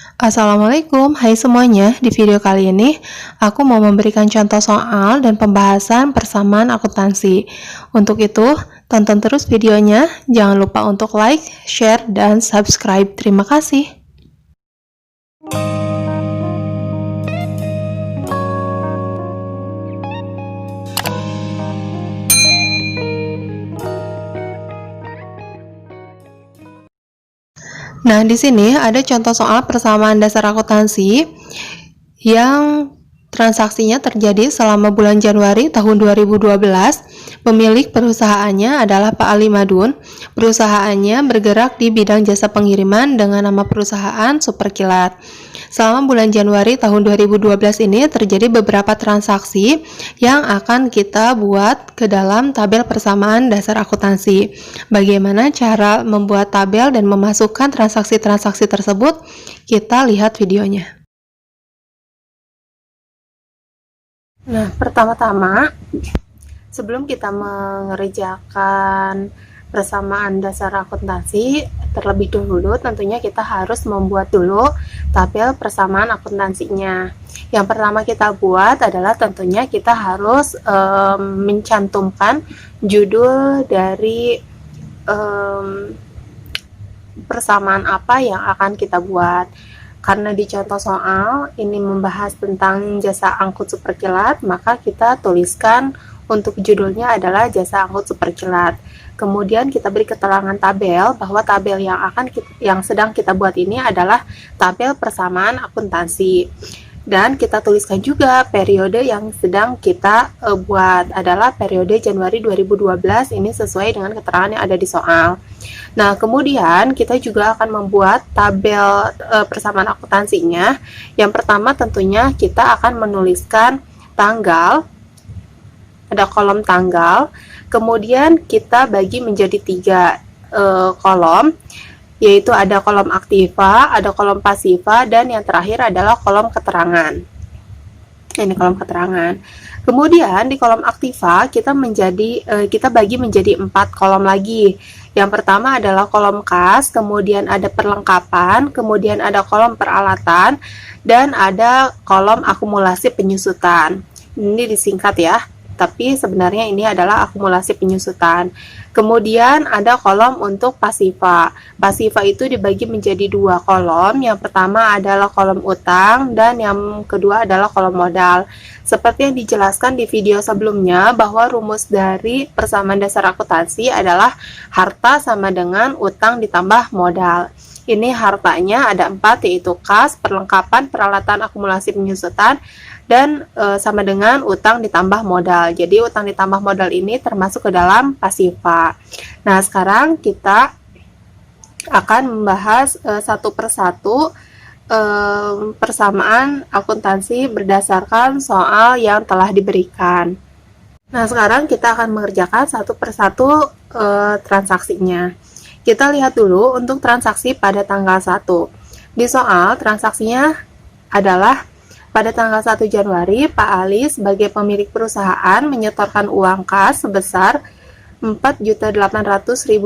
Assalamualaikum, hai semuanya. Di video kali ini, aku mau memberikan contoh soal dan pembahasan persamaan akuntansi. Untuk itu, tonton terus videonya. Jangan lupa untuk like, share, dan subscribe. Terima kasih. Nah, di sini ada contoh soal persamaan dasar akuntansi yang transaksinya terjadi selama bulan Januari tahun 2012. Pemilik perusahaannya adalah Pak Ali Madun. Perusahaannya bergerak di bidang jasa pengiriman dengan nama perusahaan Superkilat. Selama bulan Januari tahun 2012 ini terjadi beberapa transaksi yang akan kita buat ke dalam tabel persamaan dasar akuntansi. Bagaimana cara membuat tabel dan memasukkan transaksi-transaksi tersebut? Kita lihat videonya. Nah, pertama-tama, sebelum kita mengerjakan persamaan dasar akuntansi, terlebih dahulu tentunya kita harus membuat dulu tabel persamaan akuntansinya. Yang pertama kita buat adalah tentunya kita harus mencantumkan judul dari persamaan apa yang akan kita buat. Karena di contoh soal ini membahas tentang jasa angkut Superkilat, maka kita tuliskan untuk judulnya adalah jasa angkut Superkilat. Kemudian kita beri keterangan tabel bahwa tabel yang sedang kita buat ini adalah tabel persamaan akuntansi. Dan kita tuliskan juga periode yang sedang kita buat adalah periode Januari 2012, ini sesuai dengan keterangan yang ada di soal. Nah, kemudian kita juga akan membuat tabel persamaan akuntansinya. Yang pertama tentunya kita akan menuliskan tanggal, ada kolom tanggal, kemudian kita bagi menjadi 3 kolom, yaitu ada kolom aktiva, ada kolom pasiva, dan yang terakhir adalah kolom keterangan. Ini kolom keterangan. Kemudian di kolom aktiva kita bagi menjadi 4 kolom lagi. Yang pertama adalah kolom kas, kemudian ada perlengkapan, kemudian ada kolom peralatan, dan ada kolom akumulasi penyusutan. Ini disingkat ya, tapi sebenarnya ini adalah akumulasi penyusutan. Kemudian ada kolom untuk pasiva. Pasiva itu dibagi menjadi 2 kolom. Yang pertama adalah kolom utang dan yang kedua adalah kolom modal. Seperti yang dijelaskan di video sebelumnya bahwa rumus dari persamaan dasar akuntansi adalah harta sama dengan utang ditambah modal. Ini hartanya ada 4, yaitu kas, perlengkapan, peralatan, akumulasi penyusutan, dan sama dengan utang ditambah modal. Jadi utang ditambah modal ini termasuk ke dalam pasiva. Nah, sekarang kita akan membahas satu persatu persamaan akuntansi berdasarkan soal yang telah diberikan. Nah, sekarang kita akan mengerjakan satu persatu transaksinya. Kita lihat dulu untuk transaksi pada tanggal 1. Di soal transaksinya adalah pada tanggal 1 Januari, Pak Ali sebagai pemilik perusahaan menyetorkan uang kas sebesar Rp4.800.000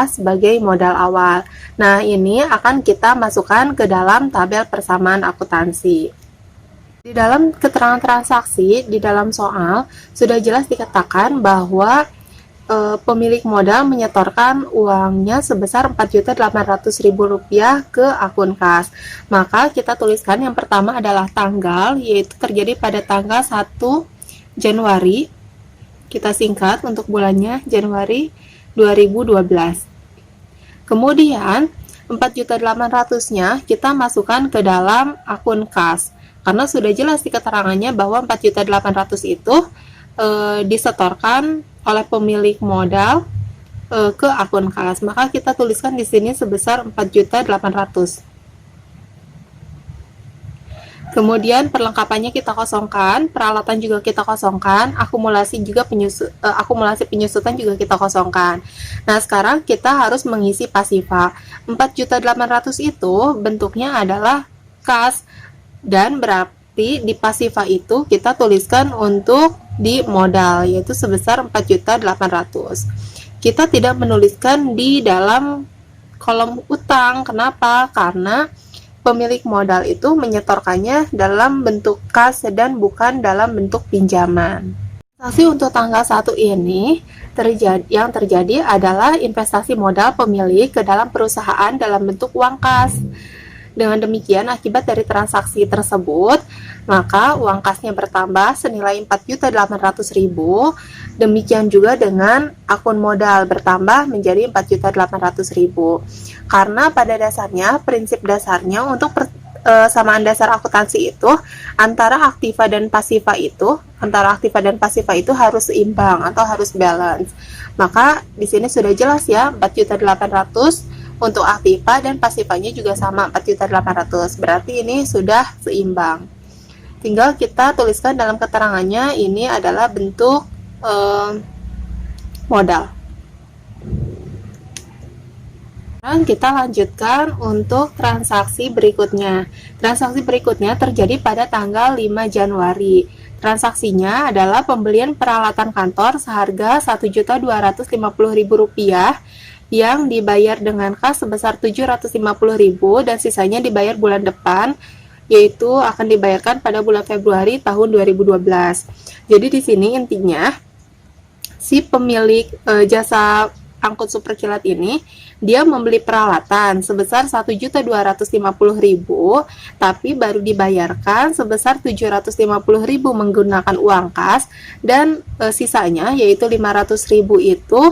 sebagai modal awal. Nah, ini akan kita masukkan ke dalam tabel persamaan akuntansi. Di dalam keterangan transaksi, di dalam soal, sudah jelas dikatakan bahwa pemilik modal menyetorkan uangnya sebesar Rp4.800.000 ke akun kas. Maka kita tuliskan yang pertama adalah tanggal, yaitu terjadi pada tanggal 1 Januari. Kita singkat untuk bulannya Januari 2012. Kemudian 4.800-nya kita masukkan ke dalam akun kas. Karena sudah jelas di keterangannya bahwa 4.800 itu disetorkan oleh pemilik modal ke akun kas, maka kita tuliskan di sini sebesar 4.800. Kemudian perlengkapannya kita kosongkan, peralatan juga kita kosongkan, akumulasi penyusutan juga kita kosongkan. Nah, sekarang kita harus mengisi pasiva. 4.800 itu bentuknya adalah kas, dan berarti di pasiva itu kita tuliskan untuk di modal, yaitu sebesar 4.800. Kita tidak menuliskan di dalam kolom utang. Kenapa? Karena pemilik modal itu menyetorkannya dalam bentuk kas dan bukan dalam bentuk pinjaman. Transaksi untuk tanggal 1 ini yang terjadi adalah investasi modal pemilik ke dalam perusahaan dalam bentuk uang kas. Dengan demikian, akibat dari transaksi tersebut, maka uang kasnya bertambah senilai 4.800.000. Demikian juga dengan akun modal bertambah menjadi 4.800.000. Karena pada dasarnya, prinsip dasarnya untuk samaan dasar akuntansi itu antara aktiva dan pasiva itu harus seimbang atau harus balance. Maka di sini sudah jelas ya, 4.800.000 untuk aktiva dan pasifanya juga sama 4.800.000. Berarti ini sudah seimbang. Tinggal kita tuliskan dalam keterangannya ini adalah bentuk modal. Sekarang kita lanjutkan untuk transaksi berikutnya. Transaksi berikutnya terjadi pada tanggal 5 Januari. Transaksinya adalah pembelian peralatan kantor seharga Rp1.250.000 yang dibayar dengan kas sebesar Rp750.000 dan sisanya dibayar bulan depan, yaitu akan dibayarkan pada bulan Februari tahun 2012. Jadi di sini intinya si pemilik jasa angkut superkilat ini dia membeli peralatan sebesar Rp1.250.000 tapi baru dibayarkan sebesar Rp750.000 menggunakan uang kas, dan sisanya yaitu Rp500.000 itu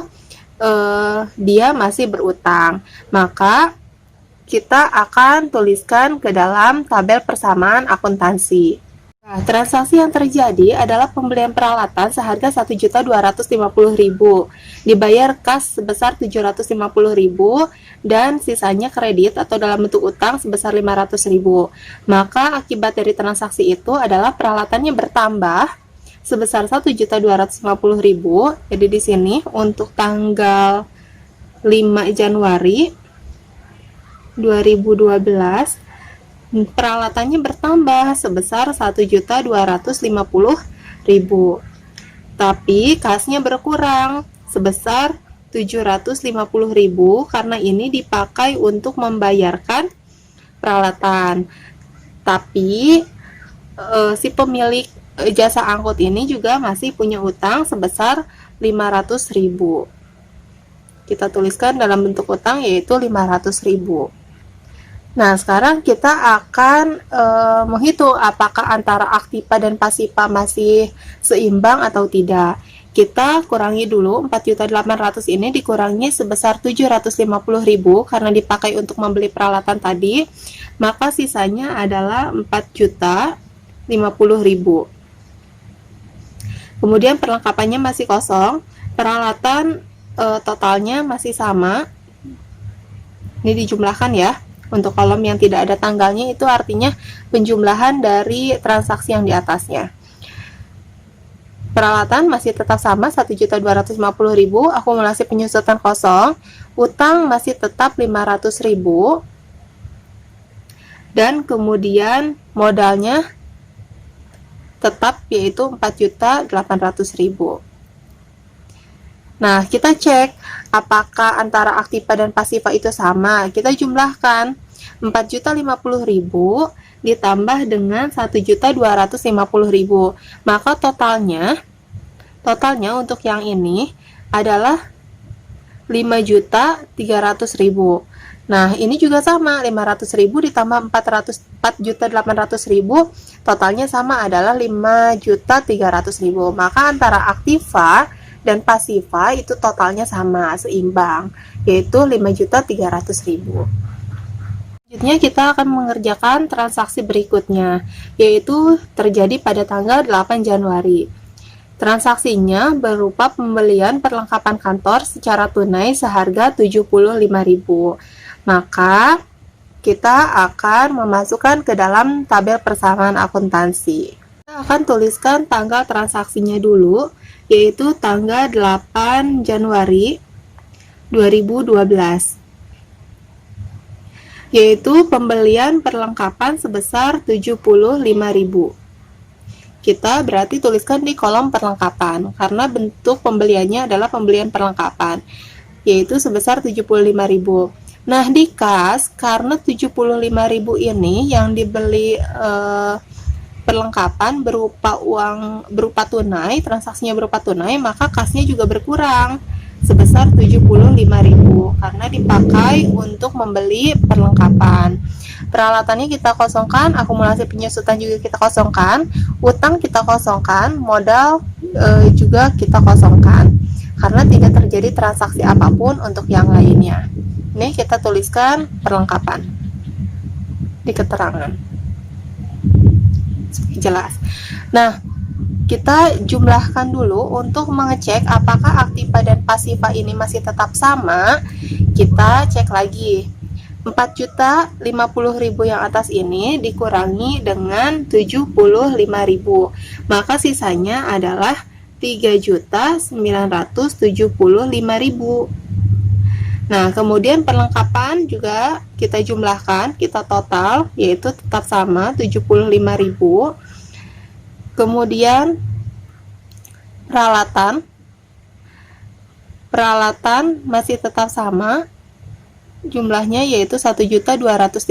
dia masih berutang. Maka kita akan tuliskan ke dalam tabel persamaan akuntansi. Nah, transaksi yang terjadi adalah pembelian peralatan seharga Rp1.250.000, dibayar kas sebesar Rp750.000 dan sisanya kredit atau dalam bentuk utang sebesar Rp500.000. Maka akibat dari transaksi itu adalah peralatannya bertambah sebesar Rp1.250.000. Jadi di sini untuk tanggal 5 Januari 2012 peralatannya bertambah sebesar Rp1.250.000. Tapi kasnya berkurang sebesar Rp750.000 karena ini dipakai untuk membayarkan peralatan. Tapi si pemilik jasa angkut ini juga masih punya utang sebesar Rp500.000. Kita tuliskan dalam bentuk utang yaitu Rp500.000. Nah, sekarang kita akan menghitung apakah antara aktiva dan pasiva masih seimbang atau tidak. Kita kurangi dulu 4.800.000 ini dikurangi sebesar Rp750.000 karena dipakai untuk membeli peralatan tadi, maka sisanya adalah Rp4.050.000. Kemudian perlengkapannya masih kosong, peralatan totalnya masih sama. Ini dijumlahkan ya. Untuk kolom yang tidak ada tanggalnya itu artinya penjumlahan dari transaksi yang di atasnya. Peralatan masih tetap sama Rp1.250.000, akumulasi penyusutan kosong, utang masih tetap Rp500.000, dan kemudian modalnya tetap yaitu Rp4.800.000. Nah, kita cek apakah antara aktiva dan pasiva itu sama. Kita jumlahkan Rp4.050.000 ditambah dengan Rp1.250.000. Maka totalnya untuk yang ini adalah Rp5.300.000. Nah, ini juga sama, Rp500.000 ditambah Rp4.800.000, totalnya sama adalah Rp5.300.000. Maka antara aktiva dan pasiva itu totalnya sama, seimbang, yaitu Rp5.300.000. Selanjutnya kita akan mengerjakan transaksi berikutnya, yaitu terjadi pada tanggal 8 Januari. Transaksinya berupa pembelian perlengkapan kantor secara tunai seharga Rp75.000. Maka kita akan memasukkan ke dalam tabel persamaan akuntansi. Kita akan tuliskan tanggal transaksinya dulu, yaitu tanggal 8 Januari 2012, yaitu pembelian perlengkapan sebesar Rp75.000. Kita berarti tuliskan di kolom perlengkapan, karena bentuk pembeliannya adalah pembelian perlengkapan, yaitu sebesar Rp75.000. Nah, di kas karena 75.000 ini yang dibeli perlengkapan berupa tunai, transaksinya berupa tunai, maka kasnya juga berkurang sebesar 75.000 karena dipakai untuk membeli perlengkapan. Peralatannya kita kosongkan, akumulasi penyusutan juga kita kosongkan, utang kita kosongkan, modal juga kita kosongkan karena tidak terjadi transaksi apapun untuk yang lainnya. Ini kita tuliskan perlengkapan di keterangan. Jelas. Nah, kita jumlahkan dulu untuk mengecek apakah aktiva dan pasiva ini masih tetap sama. Kita cek lagi. 4.050.000 yang atas ini dikurangi dengan 75.000, maka sisanya adalah 3.975.000. Nah, kemudian perlengkapan juga kita jumlahkan, kita total, yaitu tetap sama 75.000. Kemudian peralatan masih tetap sama, jumlahnya yaitu 1.250.000.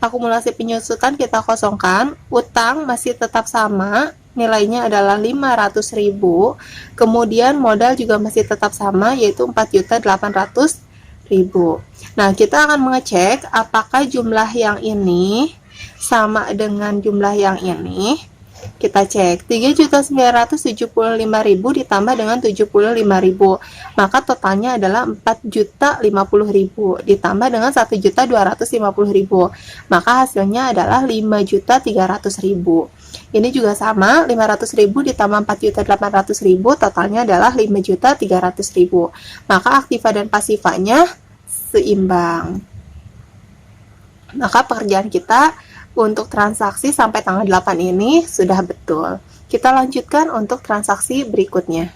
Akumulasi penyusutan kita kosongkan, utang masih tetap sama, nilainya adalah 500.000. Kemudian modal juga masih tetap sama, yaitu 4.800.000. Nah, kita akan mengecek apakah jumlah yang ini sama dengan jumlah yang ini. Kita cek 3.975.000 ditambah dengan 75.000, maka totalnya adalah 4.050.000 ditambah dengan 1.250.000, maka hasilnya adalah 5.300.000. Ini juga sama, 500.000 ditambah 4.800.000, totalnya adalah 5.300.000, maka aktiva dan pasivanya seimbang. Maka pekerjaan kita untuk transaksi sampai tanggal 8 ini sudah betul. Kita lanjutkan untuk transaksi berikutnya.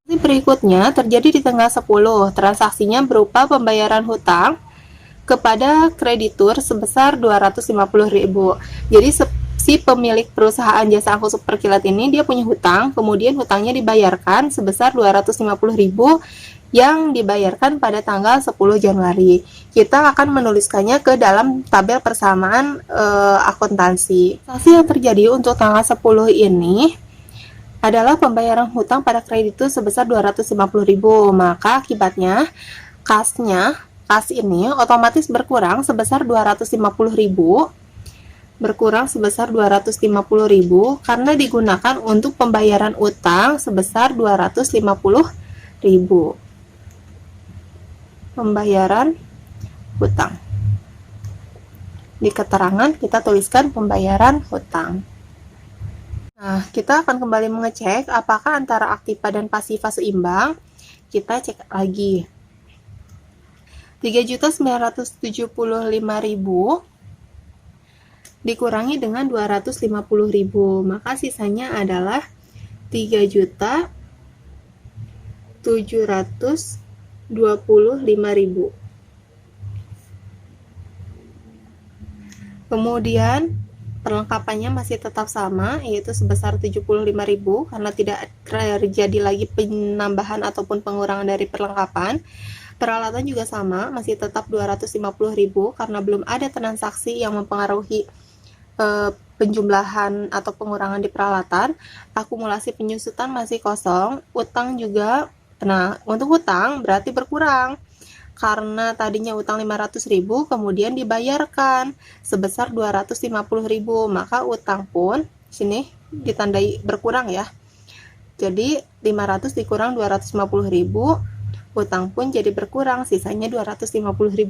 Berikutnya terjadi di tanggal 10. Transaksinya berupa pembayaran hutang kepada kreditur sebesar 250.000. Jadi si pemilik perusahaan jasa angkut superkilat ini dia punya hutang, kemudian hutangnya dibayarkan sebesar 250.000 yang dibayarkan pada tanggal 10 Januari. Kita akan menuliskannya ke dalam tabel persamaan akuntansi. Transaksi yang terjadi untuk tanggal 10 ini adalah pembayaran hutang pada kreditur sebesar 250.000. Maka akibatnya kas ini otomatis berkurang sebesar 250.000. Berkurang sebesar 250.000 karena digunakan untuk pembayaran utang sebesar 250.000. Pembayaran hutang. Di keterangan kita tuliskan pembayaran hutang. Nah, kita akan kembali mengecek apakah antara aktiva dan pasiva seimbang. Kita cek lagi. 3.975.000 dikurangi dengan 250.000, maka sisanya adalah 3.725.000. Kemudian perlengkapannya masih tetap sama, yaitu sebesar 75.000 karena tidak terjadi lagi penambahan ataupun pengurangan dari perlengkapan. Peralatan juga sama, masih tetap 250.000 karena belum ada transaksi yang mempengaruhi penjumlahan atau pengurangan di peralatan. Akumulasi penyusutan masih kosong, utang juga. Nah, untuk utang berarti berkurang karena tadinya utang 500.000 kemudian dibayarkan sebesar 250.000, maka utang pun sini ditandai berkurang ya. Jadi 500 dikurang 250.000, utang pun jadi berkurang, sisanya 250.000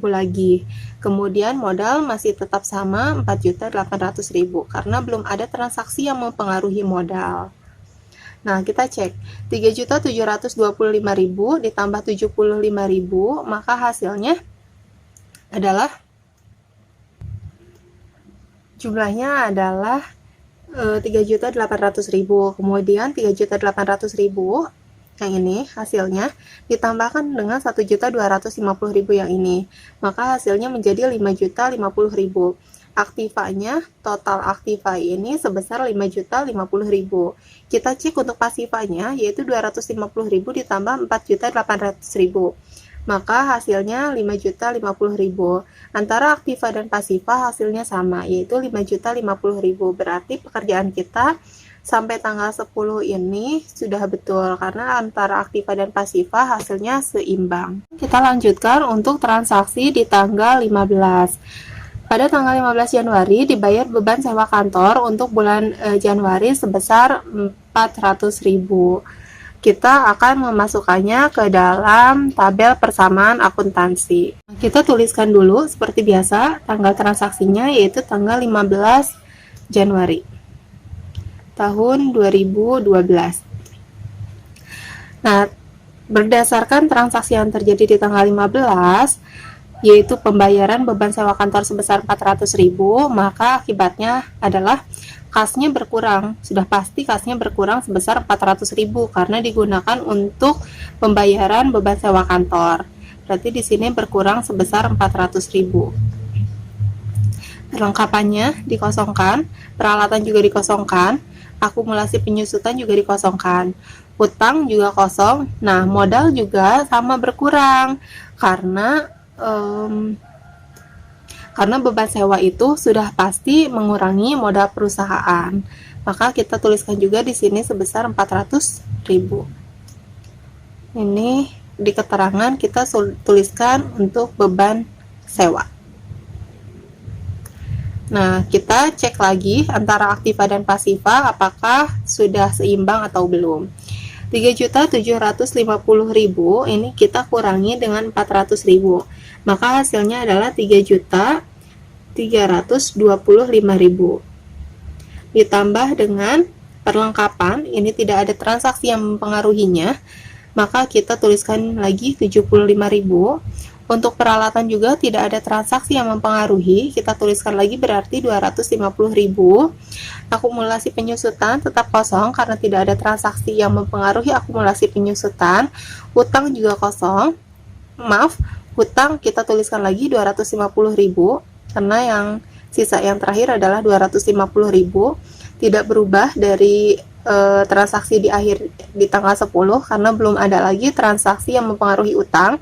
lagi. Kemudian modal masih tetap sama 4.800.000 karena belum ada transaksi yang mempengaruhi modal. Nah, kita cek 3.725.000 ditambah 75.000, maka hasilnya adalah jumlahnya adalah 3.800.000. Kemudian 3.800.000 yang ini hasilnya ditambahkan dengan 1.250.000 yang ini, maka hasilnya menjadi 5.050.000. Aktivanya, total aktiva ini sebesar 5.050.000. Kita cek untuk pasivanya, yaitu 250.000 ditambah 4.800.000. maka hasilnya 5.050.000. Antara aktiva dan pasiva hasilnya sama, yaitu 5.050.000. Berarti pekerjaan kita sampai tanggal 10 ini sudah betul, karena antara aktiva dan pasiva hasilnya seimbang. Kita lanjutkan untuk transaksi di tanggal 15. Pada tanggal 15 Januari dibayar beban sewa kantor untuk bulan Januari sebesar 400.000. Kita akan memasukkannya ke dalam tabel persamaan akuntansi. Kita tuliskan dulu seperti biasa tanggal transaksinya, yaitu tanggal 15 Januari tahun 2012. Nah, berdasarkan transaksi yang terjadi di tanggal 15, yaitu pembayaran beban sewa kantor sebesar 400.000, maka akibatnya adalah kasnya berkurang. Sudah pasti kasnya berkurang sebesar 400.000 karena digunakan untuk pembayaran beban sewa kantor. Berarti di sini berkurang sebesar 400.000. Perlengkapannya dikosongkan, peralatan juga dikosongkan, akumulasi penyusutan juga dikosongkan, utang juga kosong. Nah, modal juga sama berkurang karena beban sewa itu sudah pasti mengurangi modal perusahaan. Maka kita tuliskan juga di sini sebesar 400.000. Ini di keterangan kita tuliskan untuk beban sewa. Nah, kita cek lagi antara aktiva dan pasiva apakah sudah seimbang atau belum. 3.750.000 ini kita kurangi dengan 400.000. Maka hasilnya adalah 3.325.000. Ditambah dengan perlengkapan, ini tidak ada transaksi yang mempengaruhinya, maka kita tuliskan lagi 75.000. Untuk peralatan juga tidak ada transaksi yang mempengaruhi, kita tuliskan lagi berarti 250.000. Akumulasi penyusutan tetap kosong karena tidak ada transaksi yang mempengaruhi akumulasi penyusutan. Utang juga kosong. Hutang kita tuliskan lagi 250.000 karena yang sisa yang terakhir adalah 250.000, tidak berubah dari transaksi di akhir di tanggal 10 karena belum ada lagi transaksi yang mempengaruhi utang.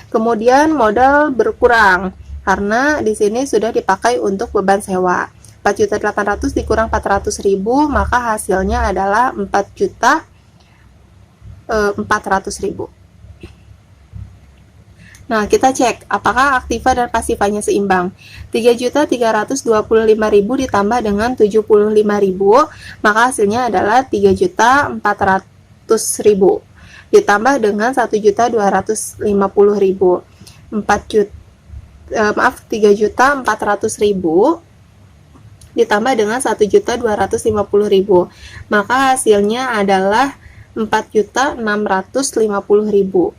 Kemudian modal berkurang karena di sini sudah dipakai untuk beban sewa. 4.800.000 dikurang 400.000, maka hasilnya adalah 4.400.000. Nah, kita cek apakah aktiva dan pasivanya seimbang. 3.325.000 ditambah dengan 75.000, maka hasilnya adalah 3.400.000. Ditambah dengan 1.250.000. 3.400.000 ditambah dengan 1.250.000, maka hasilnya adalah 4.650.000.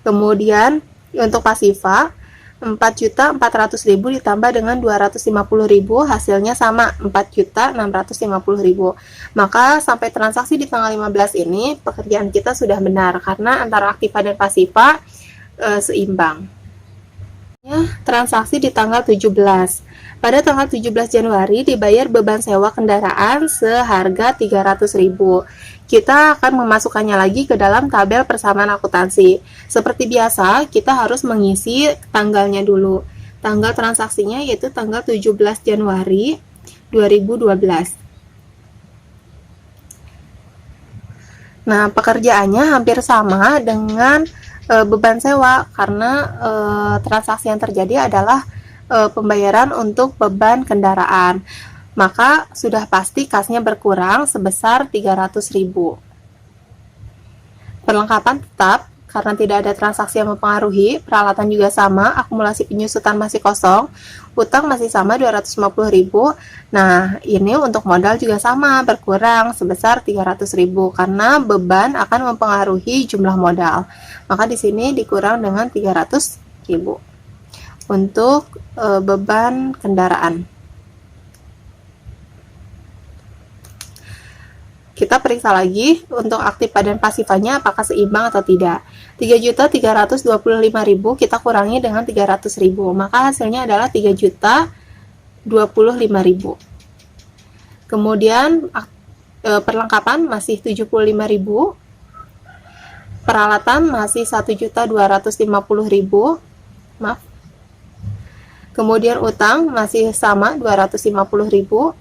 Kemudian untuk pasiva 4.400.000 ditambah dengan 250.000, hasilnya sama 4.650.000. Maka sampai transaksi di tanggal 15 ini pekerjaan kita sudah benar karena antara aktiva dan pasiva seimbang. Transaksi di tanggal 17. Pada tanggal 17 Januari dibayar beban sewa kendaraan seharga 300.000. Kita akan memasukkannya lagi ke dalam tabel persamaan akuntansi. Seperti biasa, kita harus mengisi tanggalnya dulu. Tanggal transaksinya yaitu tanggal 17 Januari 2012. Nah, pekerjaannya hampir sama dengan beban sewa karena transaksi yang terjadi adalah pembayaran untuk beban kendaraan. Maka sudah pasti kasnya berkurang sebesar 300.000. Perlengkapan tetap karena tidak ada transaksi yang mempengaruhi, peralatan juga sama, akumulasi penyusutan masih kosong, utang masih sama 250.000. Nah, ini untuk modal juga sama, berkurang sebesar 300.000 karena beban akan mempengaruhi jumlah modal. Maka di sini dikurang dengan 300.000 untuk beban kendaraan. Kita periksa lagi untuk aktiva dan pasivanya apakah seimbang atau tidak. 3.325.000 kita kurangi dengan 300.000, maka hasilnya adalah 3.025.000. Kemudian perlengkapan masih 75.000. Peralatan masih 1.250.000. Maaf. Kemudian utang masih sama 250.000.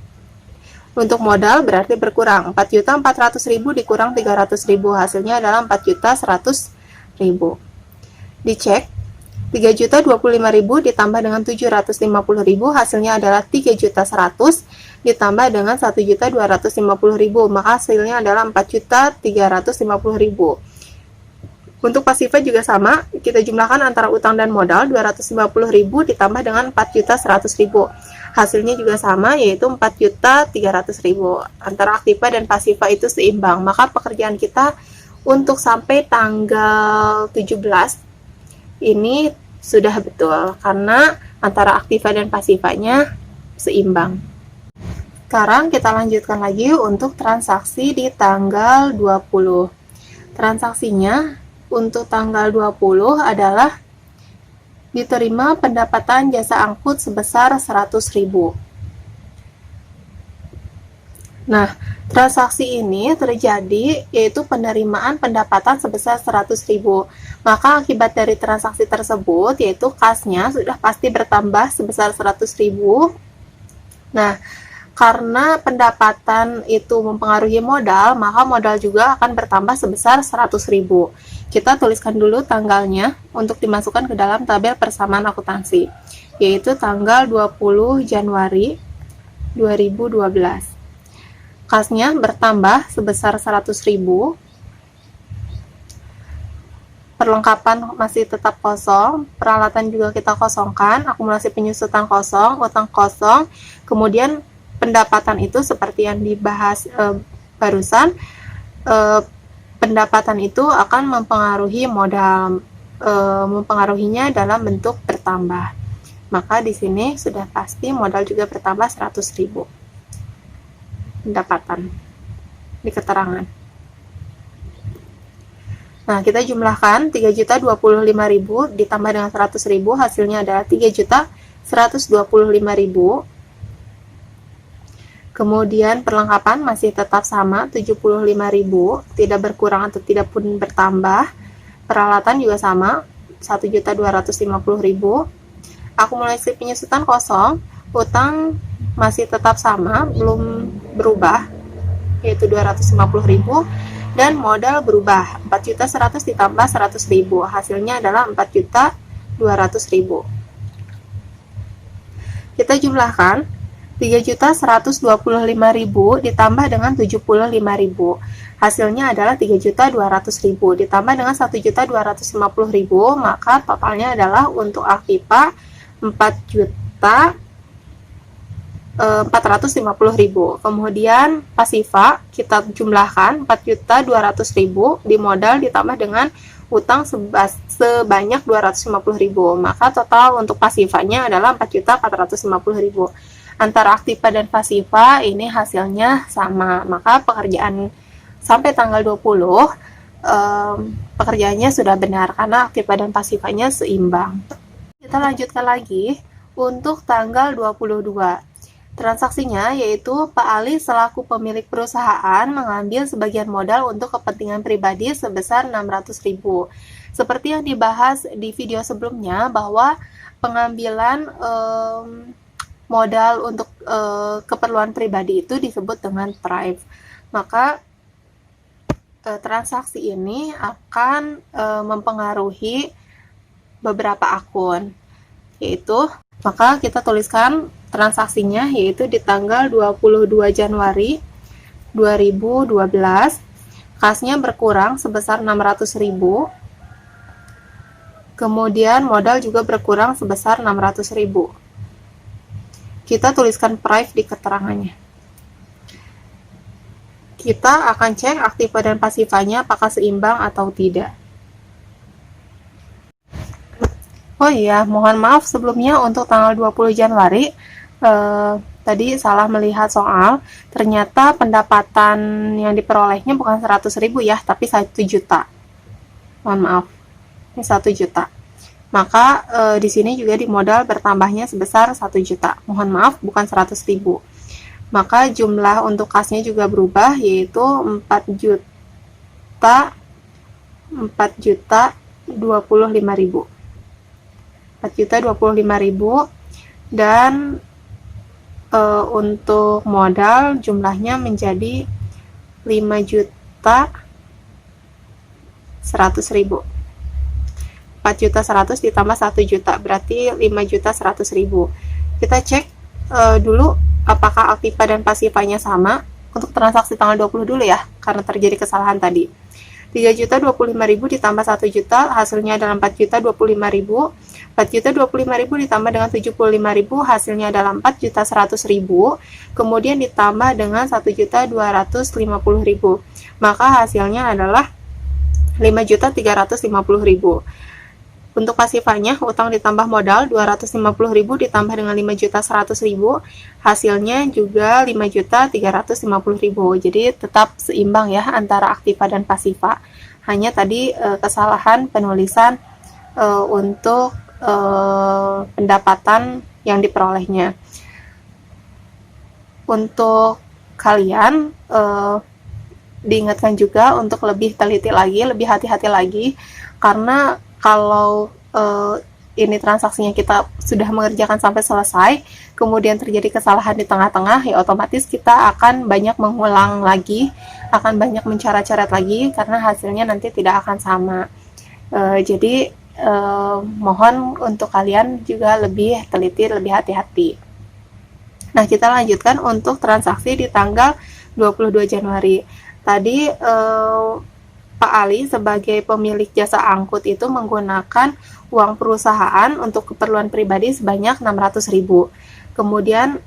Untuk modal berarti berkurang 4.400.000 dikurang 300.000, hasilnya adalah 4.100.000. Dicek 3.025.000 ditambah dengan 750.000, hasilnya adalah 3.100.000 ditambah dengan 1.250.000, maka hasilnya adalah 4.350.000. Untuk pasifnya juga sama, kita jumlahkan antara utang dan modal 250.000 ditambah dengan 4.100.000. Hasilnya juga sama, yaitu 4.300.000. Antara aktiva dan pasifa itu seimbang, maka pekerjaan kita untuk sampai tanggal 17 ini sudah betul, karena antara aktiva dan pasifanya seimbang. Sekarang kita lanjutkan lagi untuk transaksi di tanggal 20. Transaksinya untuk tanggal 20 adalah diterima pendapatan jasa angkut sebesar 100.000. Nah, transaksi ini terjadi yaitu penerimaan pendapatan sebesar 100.000. Maka akibat dari transaksi tersebut yaitu kasnya sudah pasti bertambah sebesar 100.000. Nah, karena pendapatan itu mempengaruhi modal, maka modal juga akan bertambah sebesar 100.000. Kita tuliskan dulu tanggalnya untuk dimasukkan ke dalam tabel persamaan akuntansi, yaitu tanggal 20 Januari 2012. Kasnya bertambah sebesar 100.000. Perlengkapan masih tetap kosong, peralatan juga kita kosongkan, akumulasi penyusutan kosong, utang kosong, kemudian pendapatan itu seperti yang dibahas barusan, pendapatan itu akan mempengaruhi modal, mempengaruhinya dalam bentuk bertambah. Maka di sini sudah pasti modal juga bertambah 100.000. Pendapatan di keterangan. Nah, kita jumlahkan 3.025.000 ditambah dengan 100.000, hasilnya adalah 3.125.000. Kemudian perlengkapan masih tetap sama 75.000, tidak berkurang atau tidak pun bertambah. Peralatan juga sama 1.250.000. Akumulasi penyusutan kosong, utang masih tetap sama, belum berubah, yaitu 250.000, dan modal berubah 4.100.000 ditambah 100.000, hasilnya adalah 4.200.000. Kita jumlahkan 3.125.000 ditambah dengan 75.000, hasilnya adalah 3.200.000 ditambah dengan 1.250.000, maka totalnya adalah untuk aktiva 4.450.000. Kemudian pasifa kita jumlahkan 4.200.000 di modal ditambah dengan utang sebanyak 250.000, maka total untuk pasifanya adalah 4.450.000. Antara aktiva dan pasifa ini hasilnya sama, maka pekerjaan sampai tanggal 20 pekerjaannya sudah benar karena aktiva dan pasifanya seimbang. Kita lanjutkan lagi untuk tanggal 22. Transaksinya yaitu Pak Ali selaku pemilik perusahaan mengambil sebagian modal untuk kepentingan pribadi sebesar 600.000. Seperti yang dibahas di video sebelumnya bahwa pengambilan modal untuk keperluan pribadi itu disebut dengan thrift. Maka transaksi ini akan mempengaruhi beberapa akun, yaitu maka kita tuliskan transaksinya yaitu di tanggal 22 Januari 2012, kasnya berkurang sebesar 600.000, kemudian modal juga berkurang sebesar 600.000. Kita tuliskan price di keterangannya. Kita akan cek aktiva dan pasifanya apakah seimbang atau tidak. Oh iya, mohon maaf sebelumnya untuk tanggal 20 Januari tadi salah melihat soal. Ternyata pendapatan yang diperolehnya bukan 100.000 ya, tapi 1 juta. Mohon maaf. Ini 1 juta. Maka di sini juga di modal bertambahnya sebesar 1 juta. Mohon maaf, bukan 100.000. Maka jumlah untuk kasnya juga berubah, yaitu 4 juta 4.025.000. 4.025.000. Dan untuk modal jumlahnya menjadi 5.100.000. 4.100.000 ditambah 1 juta berarti 5.100.000. Kita cek dulu apakah aktiva dan pasifanya sama. Untuk transaksi tanggal 20 dulu ya, karena terjadi kesalahan tadi. 3.025.000 ditambah 1 juta, hasilnya adalah 4.025.000. 4.025.000 ditambah dengan 75.000, hasilnya adalah 4.100.000. Kemudian ditambah dengan 1.250.000, maka hasilnya adalah 5.350.000. Untuk pasifanya, utang ditambah modal 250.000 ditambah dengan 5.100.000, hasilnya juga 5.350.000. Jadi tetap seimbang ya antara aktiva dan pasifa. Hanya tadi kesalahan penulisan untuk pendapatan yang diperolehnya. Untuk kalian diingatkan juga untuk lebih teliti lagi, lebih hati-hati lagi, karena kalau ini transaksinya kita sudah mengerjakan sampai selesai, kemudian terjadi kesalahan di tengah-tengah, ya otomatis kita akan banyak mengulang lagi, akan banyak mencoret-coret lagi, karena hasilnya nanti tidak akan sama. Jadi mohon untuk kalian juga lebih teliti, lebih hati-hati. Nah, kita lanjutkan untuk transaksi di tanggal 22 Januari. Tadi Pak Ali sebagai pemilik jasa angkut itu menggunakan uang perusahaan untuk keperluan pribadi sebanyak 600.000. Kemudian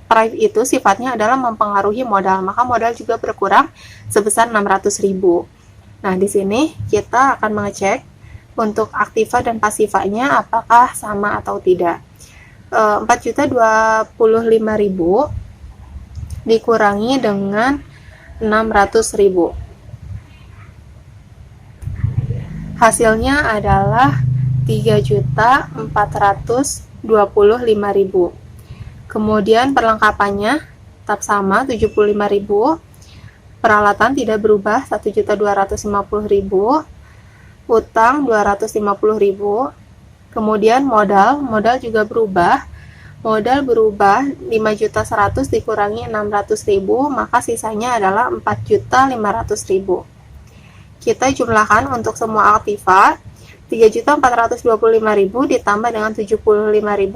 price itu sifatnya adalah mempengaruhi modal, maka modal juga berkurang sebesar 600.000. Nah, di sini kita akan mengecek untuk aktiva dan pasifanya apakah sama atau tidak. 4.025.000 dikurangi dengan 600.000. Hasilnya adalah 3.425.000. Kemudian perlengkapannya tetap sama 75.000. Peralatan tidak berubah 1.250.000. Utang 250.000. Kemudian modal juga berubah. Modal berubah 5.100.000 dikurangi 600.000, maka sisanya adalah 4.500.000. Kita jumlahkan untuk semua aktiva. 3.425.000 ditambah dengan 75.000,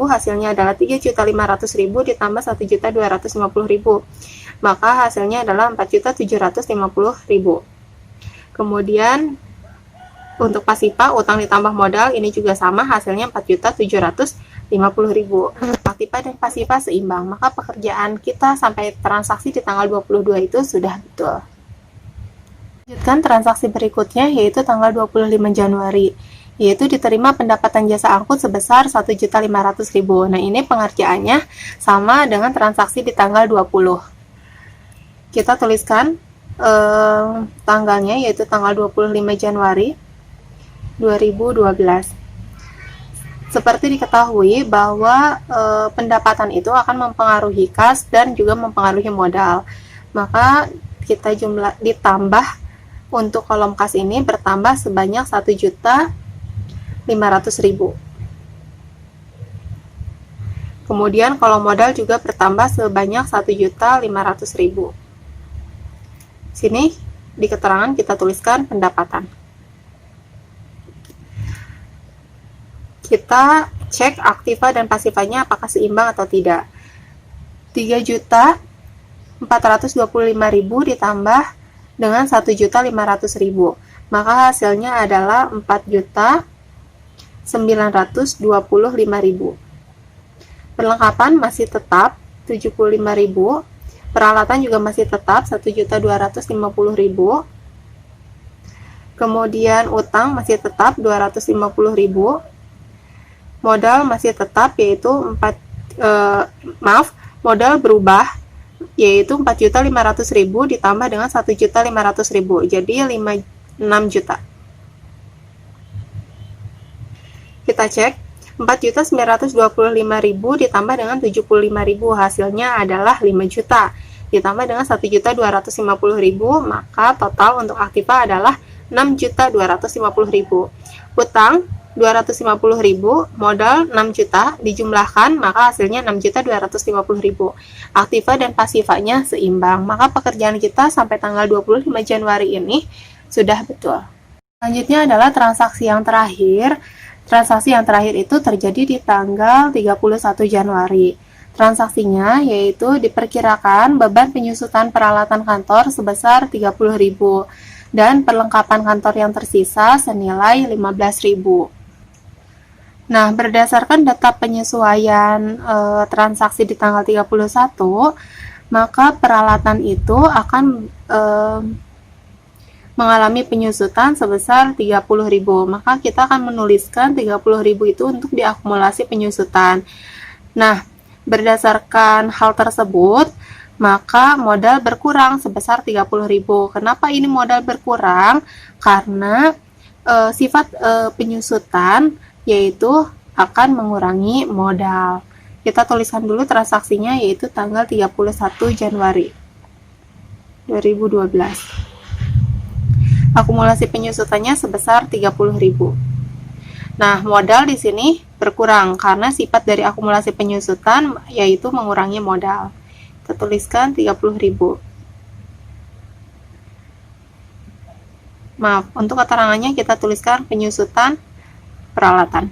hasilnya adalah 3.500.000 ditambah 1.250.000, maka hasilnya adalah 4.750.000. Kemudian untuk pasifa, utang ditambah modal, ini juga sama, hasilnya 4.750.000. Aktiva dan pasifa seimbang, maka pekerjaan kita sampai transaksi di tanggal 22 itu sudah betul. Lanjutkan transaksi berikutnya, yaitu tanggal 25 Januari, yaitu diterima pendapatan jasa angkut sebesar 1.500.000. Nah, ini pengerjaannya sama dengan transaksi di tanggal 20. Kita tuliskan tanggalnya, yaitu tanggal 25 Januari 2012. Seperti diketahui bahwa pendapatan itu akan mempengaruhi kas dan juga mempengaruhi modal. Maka kita ditambah untuk kolom kas ini bertambah sebanyak 1.500.000. Kemudian kolom modal juga bertambah sebanyak 1.500.000. Sini di keterangan kita tuliskan pendapatan. Kita cek aktiva dan pasifanya apakah seimbang atau tidak. 3.425.000 ditambah dengan 1.500.000, maka hasilnya adalah 4.925.000. Perlengkapan masih tetap 75.000, peralatan juga masih tetap 1.250.000. Kemudian utang masih tetap 250.000. Modal masih tetap, yaitu modal berubah, yaitu 4.500.000 ditambah dengan 1.500.000, jadi 6 juta. Kita cek 4.925.000 ditambah dengan 75.000, hasilnya adalah 5 juta. ditambah dengan 1.250.000, maka total untuk aktiva adalah 6.250.000. Utang 250.000, modal 6 juta, dijumlahkan maka hasilnya 6.250.000. Aktiva dan pasifanya seimbang, maka pekerjaan kita sampai tanggal 25 Januari ini sudah betul. Selanjutnya adalah transaksi yang terakhir. Transaksi yang terakhir itu terjadi di tanggal 31 Januari. Transaksinya yaitu diperkirakan beban penyusutan peralatan kantor sebesar 30.000 dan perlengkapan kantor yang tersisa senilai 15.000. Nah, berdasarkan data penyesuaian transaksi di tanggal 31, maka peralatan itu akan mengalami penyusutan sebesar 30.000. Maka kita akan menuliskan 30.000 itu untuk diakumulasi penyusutan. Nah, berdasarkan hal tersebut, maka modal berkurang sebesar 30.000. Kenapa ini modal berkurang? Karena sifat penyusutan yaitu akan mengurangi modal. Kita tuliskan dulu transaksinya, yaitu tanggal 31 Januari 2012. Akumulasi penyusutannya sebesar 30.000. Nah, modal di sini berkurang karena sifat dari akumulasi penyusutan yaitu mengurangi modal. Kita tuliskan 30.000. Maaf, untuk keterangannya kita tuliskan penyusutan peralatan.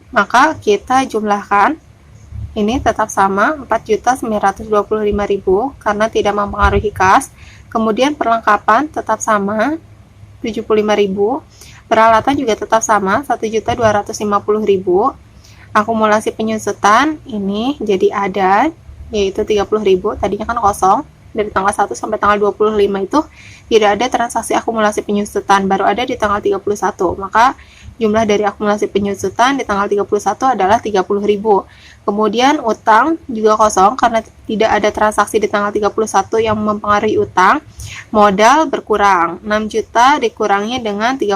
Maka kita jumlahkan, ini tetap sama 4.925.000 karena tidak mempengaruhi kas. Kemudian perlengkapan tetap sama 75.000, peralatan juga tetap sama 1.250.000. Akumulasi penyusutan ini jadi ada, yaitu 30.000, tadinya kan kosong. Dari tanggal 1 sampai tanggal 25 itu tidak ada transaksi akumulasi penyusutan, baru ada di tanggal 31. Maka jumlah dari akumulasi penyusutan di tanggal 31 adalah 30.000. Kemudian utang juga kosong karena tidak ada transaksi di tanggal 31 yang mempengaruhi utang. Modal berkurang, 6 juta dikurangi dengan 30.000.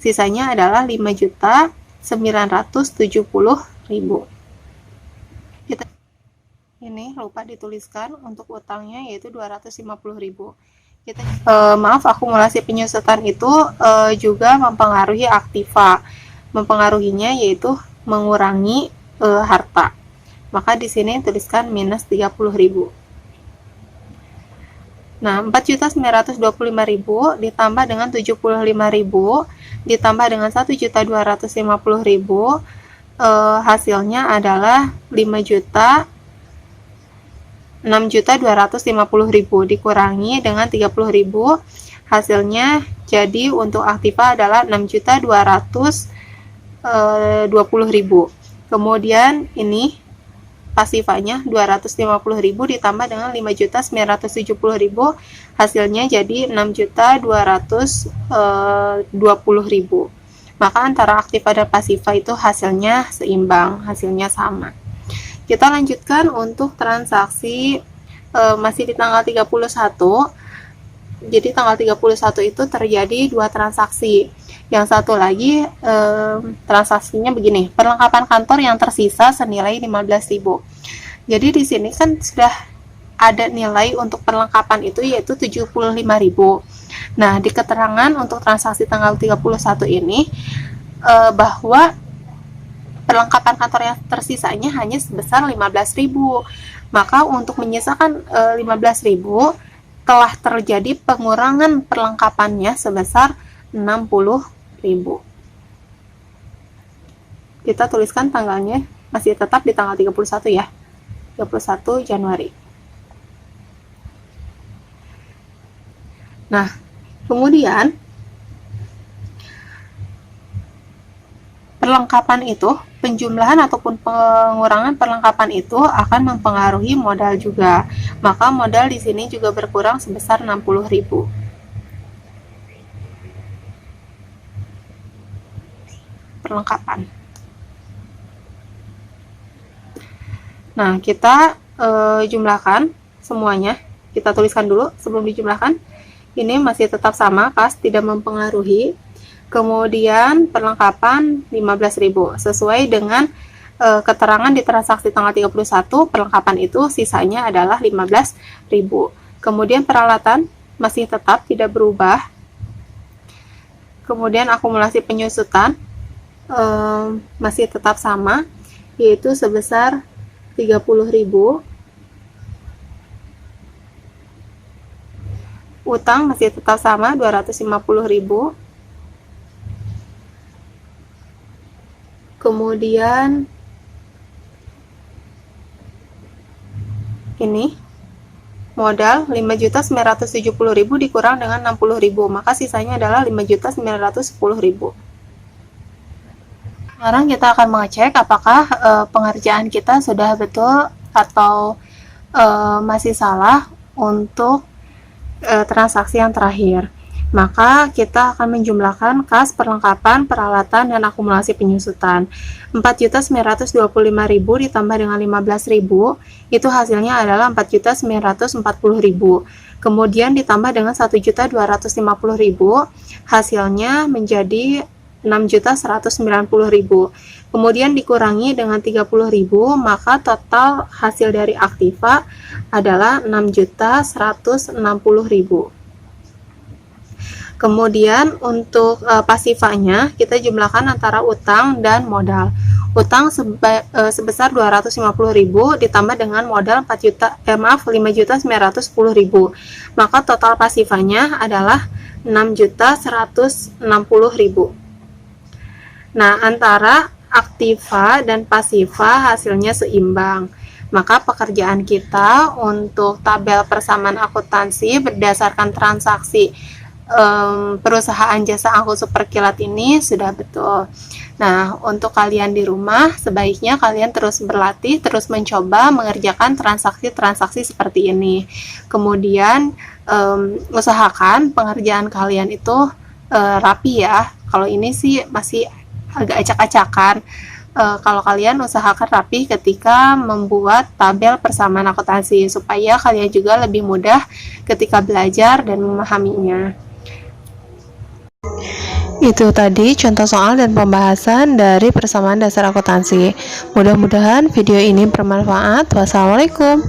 Sisanya adalah 5.970.000. Ini lupa dituliskan untuk utangnya yaitu 250.000. Maaf, akumulasi penyusutan itu juga mempengaruhi aktiva. Mempengaruhinya yaitu mengurangi harta. Maka di sini tuliskan minus 30.000. Nah, 4.925.000 ditambah dengan 75.000 ditambah dengan 1.250.000, hasilnya adalah 6.250.000 dikurangi dengan 30.000, hasilnya jadi untuk aktiva adalah 6.220.000. Kemudian ini pasifanya 250.000 ditambah dengan 5.970.000, hasilnya jadi 6.220.000. Maka antara aktiva dan pasifa itu hasilnya seimbang, hasilnya sama. Kita lanjutkan untuk transaksi masih di tanggal 31. Jadi tanggal 31 itu terjadi dua transaksi. Yang satu lagi transaksinya begini, perlengkapan kantor yang tersisa senilai 15.000. Jadi di sini kan sudah ada nilai untuk perlengkapan itu yaitu 75.000. Nah, di keterangan untuk transaksi tanggal 31 ini bahwa perlengkapan kantor yang tersisanya hanya sebesar 15.000. Maka untuk menyisakan 15.000 telah terjadi pengurangan perlengkapannya sebesar 60.000. Kita tuliskan tanggalnya masih tetap di tanggal 31 ya. 31 Januari. Nah, kemudian perlengkapan itu, penjumlahan ataupun pengurangan perlengkapan itu akan mempengaruhi modal juga. Maka modal di sini juga berkurang sebesar 60.000. Perlengkapan. Nah, kita jumlahkan semuanya. Kita tuliskan dulu sebelum dijumlahkan. Ini masih tetap sama, kas tidak mempengaruhi. Kemudian perlengkapan 15.000 sesuai dengan keterangan di transaksi tanggal 31, perlengkapan itu sisanya adalah 15.000. Kemudian peralatan masih tetap tidak berubah. Kemudian akumulasi penyusutan masih tetap sama, yaitu sebesar 30.000. Utang masih tetap sama, 250.000. Kemudian ini modal 5.970.000 dikurang dengan 60.000, maka sisanya adalah 5.910.000. Sekarang kita akan mengecek apakah pengerjaan kita sudah betul atau masih salah untuk transaksi yang terakhir. Maka kita akan menjumlahkan kas, perlengkapan, peralatan, dan akumulasi penyusutan. 4.925.000 ditambah dengan 15.000, itu hasilnya adalah 4.940.000. Kemudian ditambah dengan 1.250.000, hasilnya menjadi 6.190.000. Kemudian dikurangi dengan 30.000, maka total hasil dari aktiva adalah 6.160.000. Kemudian untuk pasifanya kita jumlahkan antara utang dan modal. Utang sebesar 250.000 ditambah dengan modal 5.910.000. Maka total pasifanya adalah 6.160.000. Nah, antara aktiva dan pasifa hasilnya seimbang. Maka pekerjaan kita untuk tabel persamaan akuntansi berdasarkan transaksi perusahaan jasa angkut superkilat ini sudah betul. Nah, untuk kalian di rumah sebaiknya kalian terus berlatih, terus mencoba mengerjakan transaksi-transaksi seperti ini. Kemudian usahakan pengerjaan kalian itu rapi ya. Kalau ini sih masih agak acak-acakan. Kalau kalian usahakan rapi ketika membuat tabel persamaan akuntansi supaya kalian juga lebih mudah ketika belajar dan memahaminya. Itu tadi contoh soal dan pembahasan dari persamaan dasar akuntansi. Mudah-mudahan video ini bermanfaat. Wassalamualaikum.